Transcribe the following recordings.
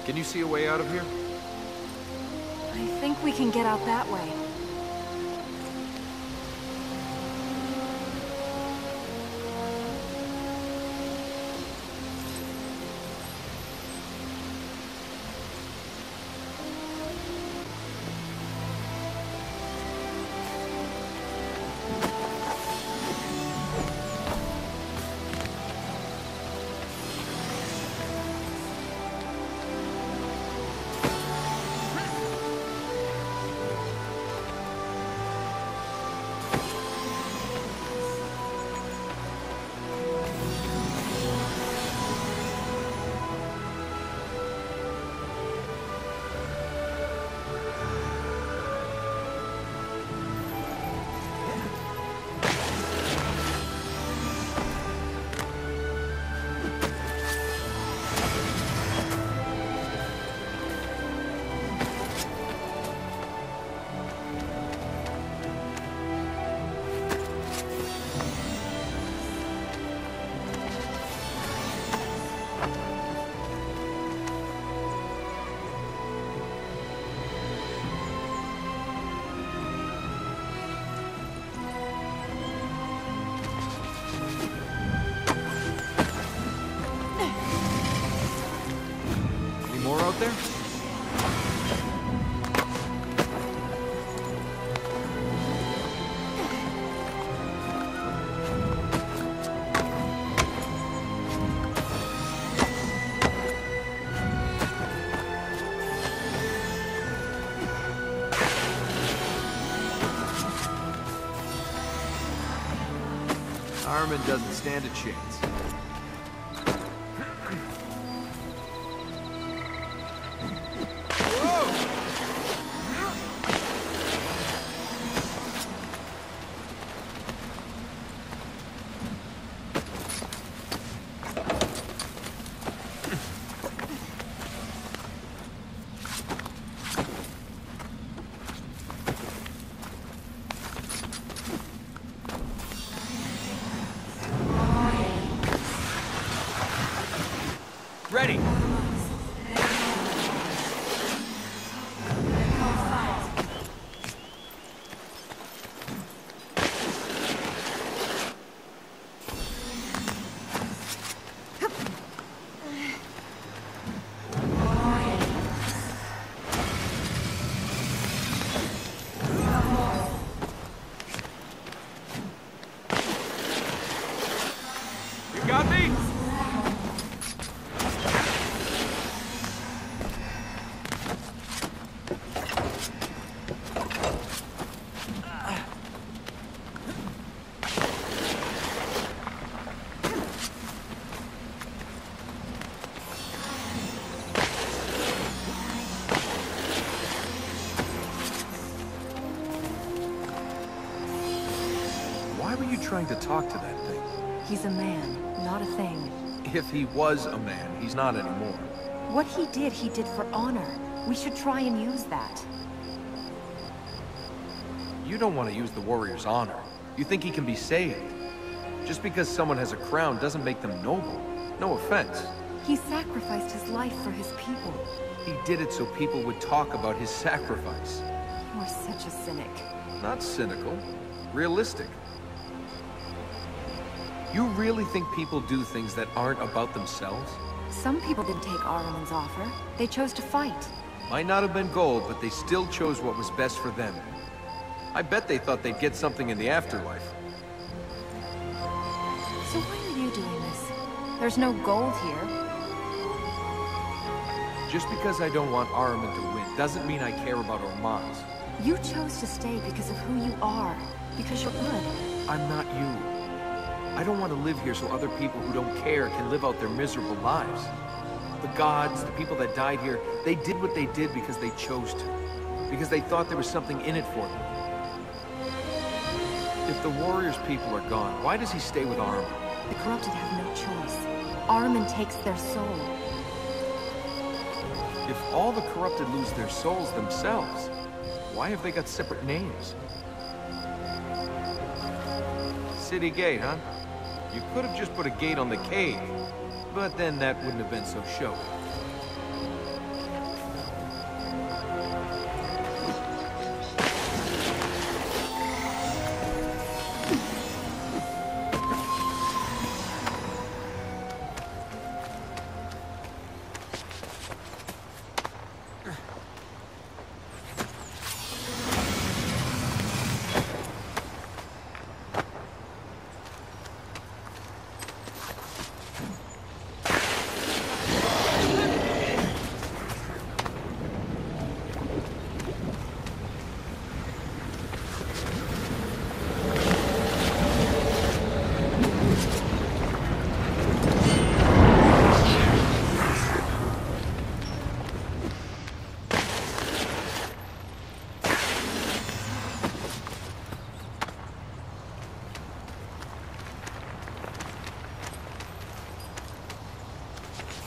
Can you see a way out of here? I think we can get out that way. More out there? Armin doesn't stand a chance. Ready! You got me? Why were you trying to talk to that thing? He's a man, not a thing. If he was a man, he's not anymore. What he did for honor. We should try and use that. You don't want to use the warrior's honor. You think he can be saved. Just because someone has a crown doesn't make them noble. No offense. He sacrificed his life for his people. He did it so people would talk about his sacrifice. You are such a cynic. Not cynical. Realistic. You really think people do things that aren't about themselves? Some people didn't take Arwen's offer. They chose to fight. Might not have been gold, but they still chose what was best for them. I bet they thought they'd get something in the afterlife. So why are you doing this? There's no gold here. Just because I don't want Armin to win doesn't mean I care about Ormaz. You chose to stay because of who you are. Because you're good. I'm not you. I don't want to live here so other people who don't care can live out their miserable lives. The gods, the people that died here, they did what they did because they chose to. Because they thought there was something in it for them. If the warrior's people are gone, why does he stay with Armin? The corrupted have no choice. Armin takes their soul. If all the corrupted lose their souls themselves, why have they got separate names? City gate, huh? You could have just put a gate on the cave, but then that wouldn't have been so showy.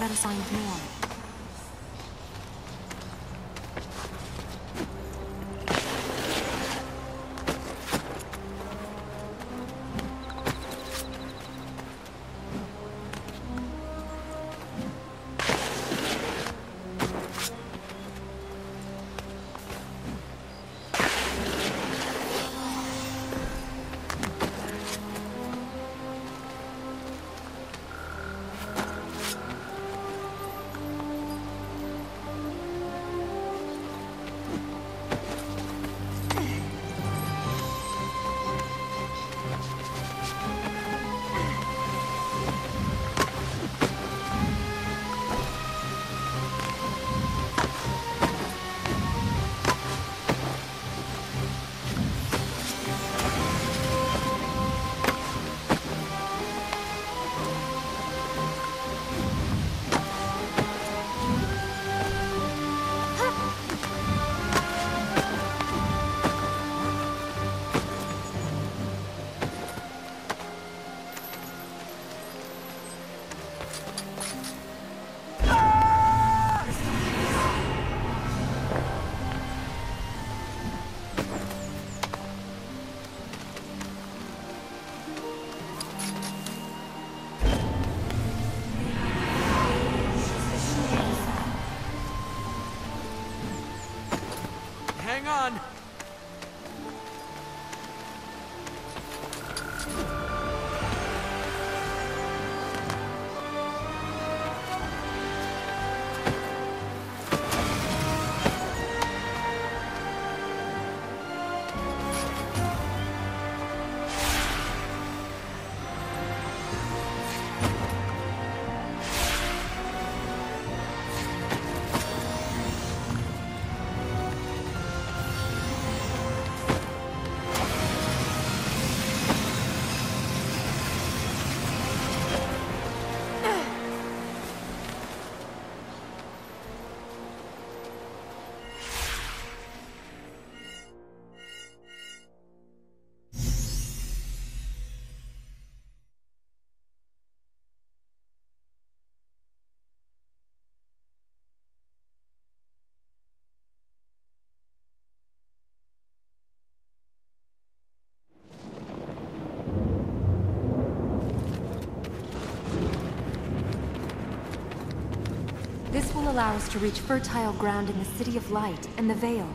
Let us find more. Hang on! This will allow us to reach fertile ground in the City of Light and the Veil.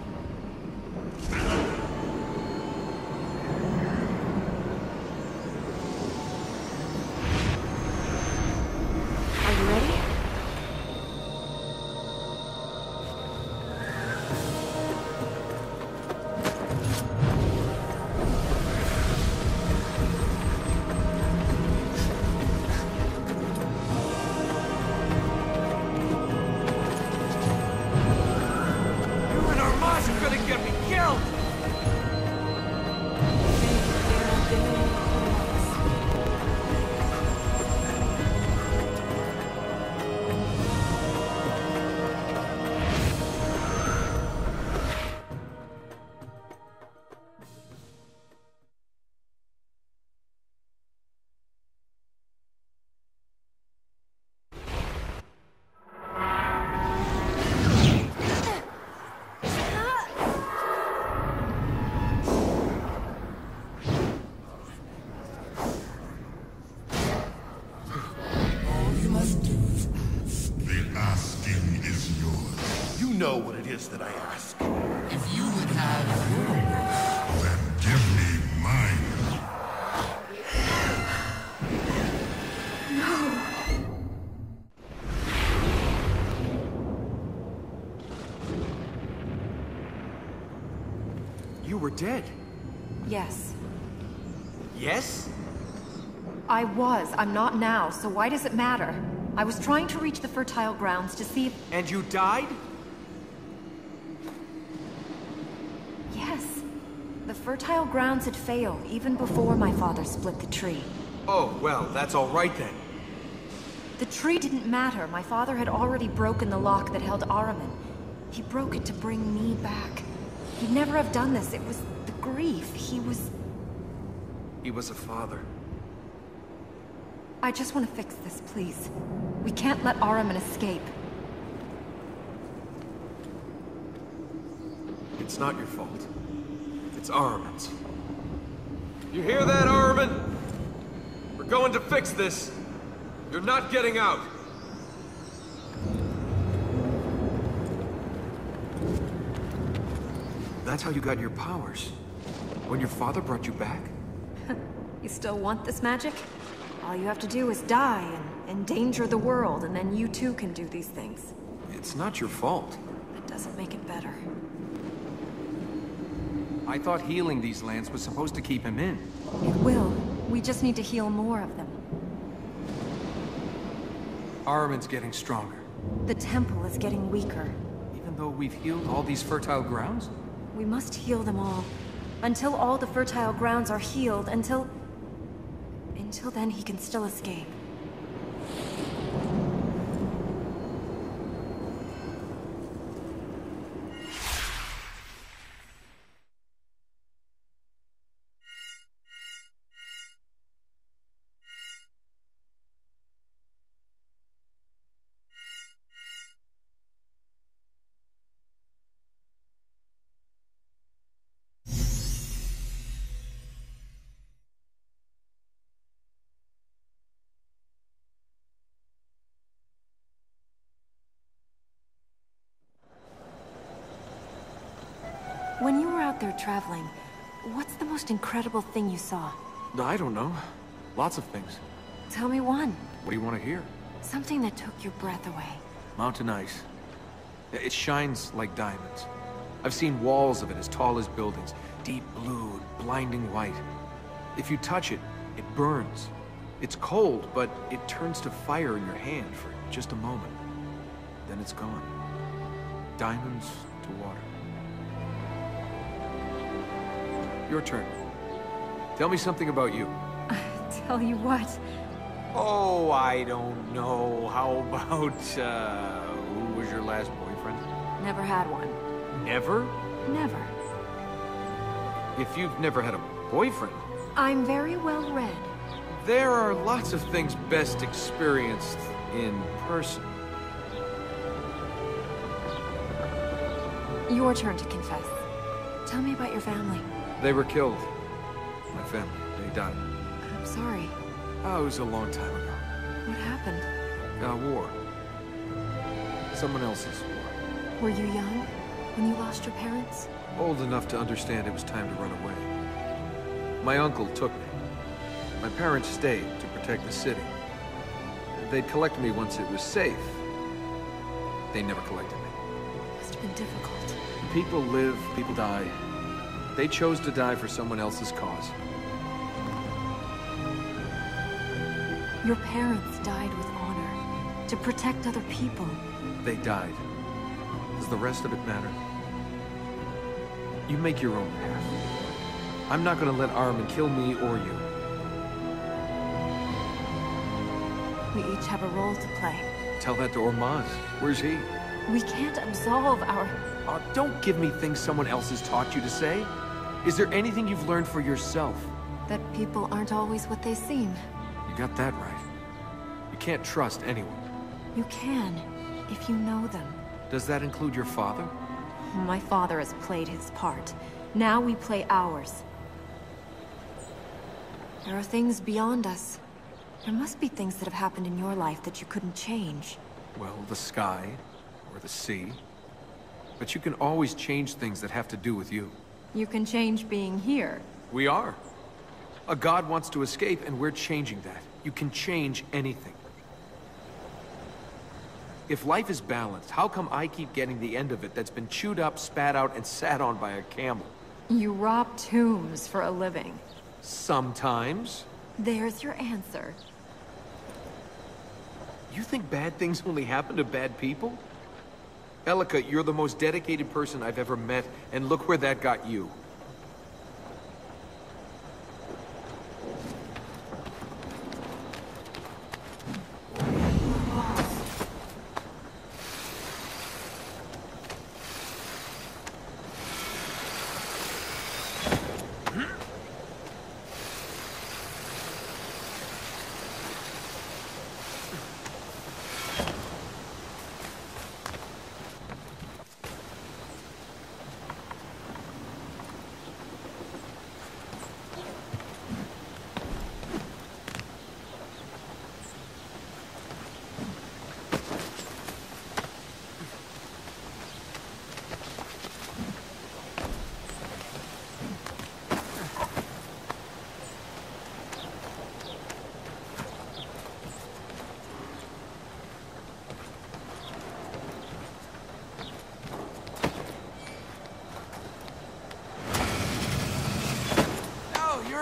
Are you ready? Know what it is that I ask. If you would have yours, Then give me mine. You were dead. Yes. Yes? I was. I'm not now, so why does it matter? I was trying to reach the fertile grounds to see if... And you died? Yes. The fertile grounds had failed, even before my father split the tree. Oh, well, that's all right then. The tree didn't matter. My father had already broken the lock that held Ahriman. He broke it to bring me back. He'd never have done this. It was the grief. He was a father. I just want to fix this, please. We can't let Ahriman escape. It's not your fault. It's Ahriman's. You hear that, Ahriman? We're going to fix this. You're not getting out. That's how you got your powers. When your father brought you back? You still want this magic? All you have to do is die and endanger the world, and then you too can do these things. It's not your fault. That doesn't make it better. I thought healing these lands was supposed to keep him in. It will. We just need to heal more of them. Ahriman's getting stronger. The temple is getting weaker. Even though we've healed all these fertile grounds? We must heal them all. Until all the fertile grounds are healed, until then he can still escape. When you were out there traveling, what's the most incredible thing you saw? I don't know. Lots of things. Tell me one. What do you want to hear? Something that took your breath away. Mountain ice. It shines like diamonds. I've seen walls of it as tall as buildings. Deep blue, blinding white. If you touch it, it burns. It's cold, but it turns to fire in your hand for just a moment. Then it's gone. Diamonds to water. Your turn. Tell me something about you. Tell you what. Oh, I don't know. How about, who was your last boyfriend? Never had one. Never? Never. If you've never had a boyfriend, I'm very well read. there are lots of things best experienced in person. Your turn to confess. Tell me about your family. They were killed. My family, they died. I'm sorry. Oh, it was a long time ago. What happened? War. Someone else's war. Were you young when you lost your parents? Old enough to understand it was time to run away. My uncle took me. My parents stayed to protect the city. They'd collect me once it was safe. They never collected me. Must have been difficult. People live, people die. They chose to die for someone else's cause. Your parents died with honor, to protect other people. They died. Does the rest of it matter? You make your own path. I'm not gonna let Ahriman kill me or you. We each have a role to play. Tell that to Ormaz. Where's he? We can't absolve our... Don't give me things someone else has taught you to say. Is there anything you've learned for yourself? That people aren't always what they seem. You got that right. You can't trust anyone. You can, if you know them. Does that include your father? My father has played his part. Now we play ours. There are things beyond us. There must be things that have happened in your life that you couldn't change. Well, the sky, or the sea. But you can always change things that have to do with you. You can change being here. We are. A god wants to escape, and we're changing that. You can change anything. If life is balanced, how come I keep getting the end of it that's been chewed up, spat out, and sat on by a camel? You rob tombs for a living. Sometimes. There's your answer. You think bad things only happen to bad people? Elika, you're the most dedicated person I've ever met, and look where that got you.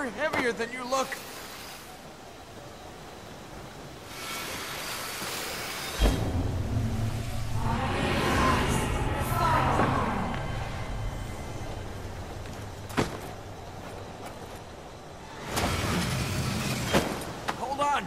You're heavier than you look. Hold on.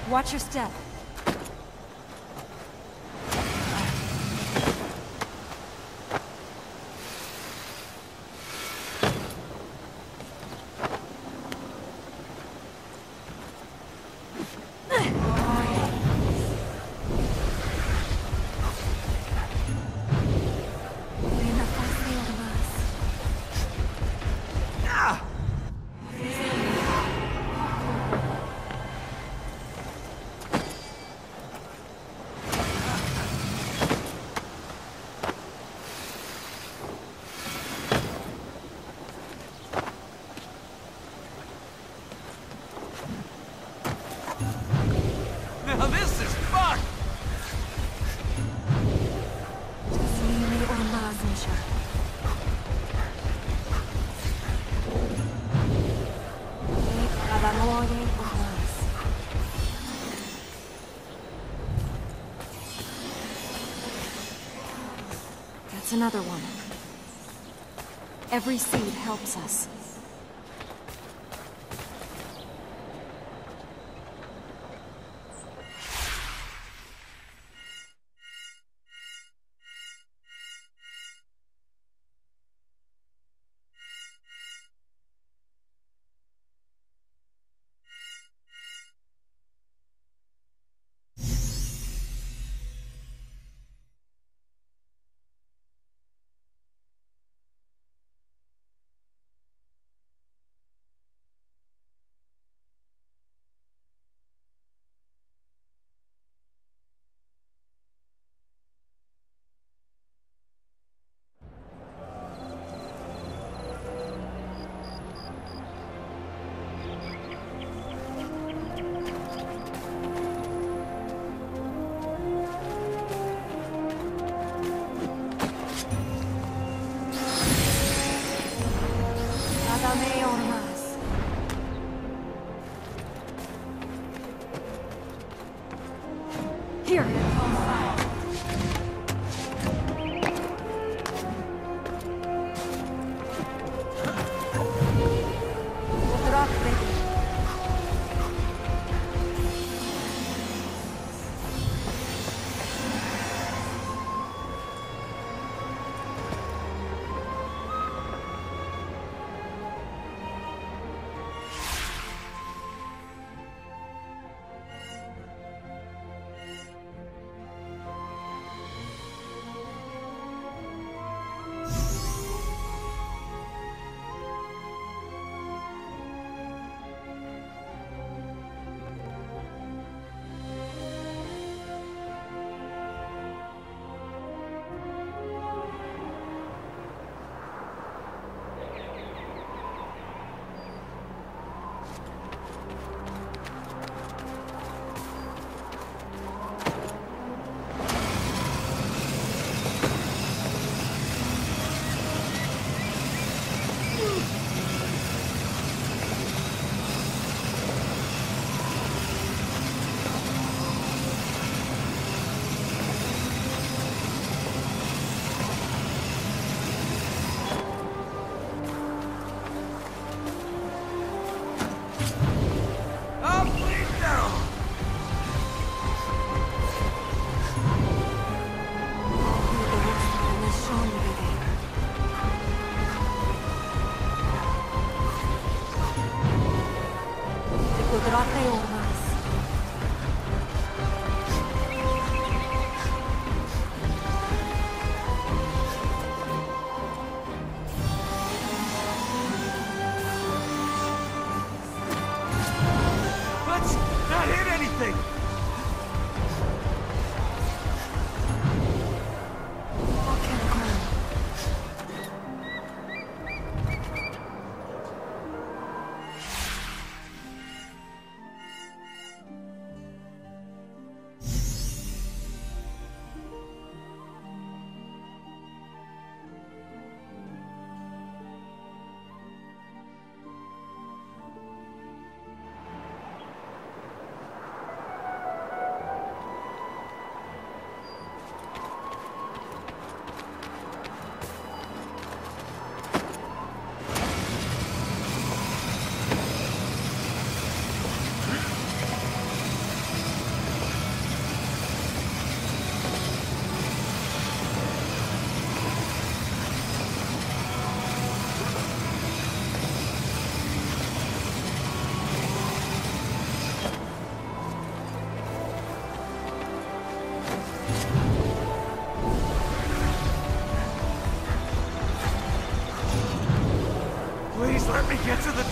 Watch your step. Now this is fun! That's another one. Every seed helps us. Here.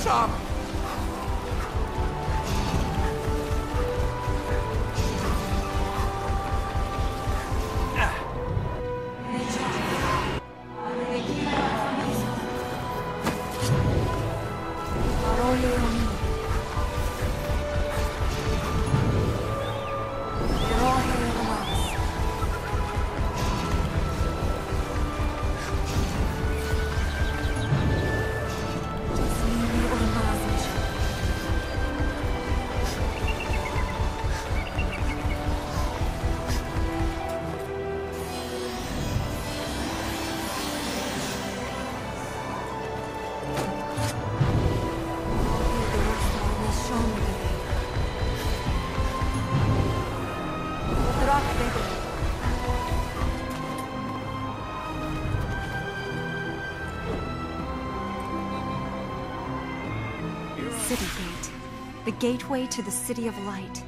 Stop! City Gate, the gateway to the City of Light.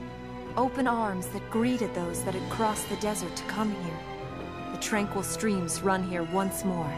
Open arms that greeted those that had crossed the desert to come here. The tranquil streams run here once more.